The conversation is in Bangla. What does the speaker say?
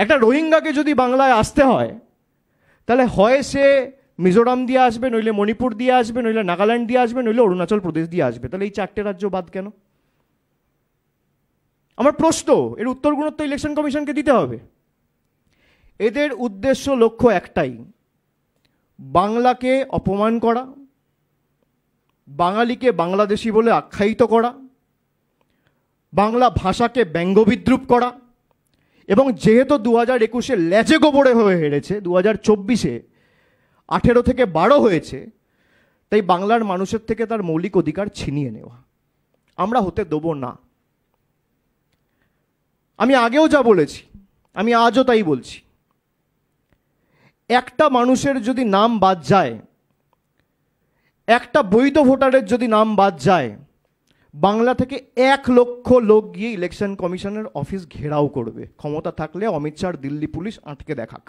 একটা রোহিঙ্গাকে যদি বাংলায় আসতে হয়, তাহলে হয় সে মিজোরাম দিয়ে আসবে, নইলে মণিপুর দিয়ে আসবে, নইলে নাগাল্যান্ড দিয়ে আসবে, নইলে অরুণাচল প্রদেশ দিয়ে আসবে। তাহলে এই 4টে রাজ্য বাদ কেন? আমার প্রশ্ন, এর উত্তরগুলো তো ইলেকশন কমিশনকে দিতে হবে। এদের উদ্দেশ্য লক্ষ্য একটাই, বাংলাকে অপমান করা, বাঙালিকে বাংলাদেশি বলে আখ্যায়িত করা, বাংলা ভাষাকে ব্যঙ্গবিদ্রুপ করা, এবং যেহেতু 2021-এ লেজে গোবরে হয়ে হেরেছে, 2024-এ 18 থেকে 12 হয়েছে, তাই বাংলার মানুষের থেকে তার মৌলিক অধিকার ছিনিয়ে নেওয়া আমরা হতে দেব না। আমি আগেও যা বলেছি, আমি আজও তাই বলছি, একটা মানুষের যদি নাম বাদ যায়, একটা বৈধ ভোটারের যদি নাম বাদ যায়, বাংলা থেকে 1 লক্ষ লোক গিয়ে ইলেকশন কমিশনের অফিস ঘেরাও করবে। ক্ষমতা থাকলে অমিত শাহর দিল্লি পুলিশ আটকে দেখাক।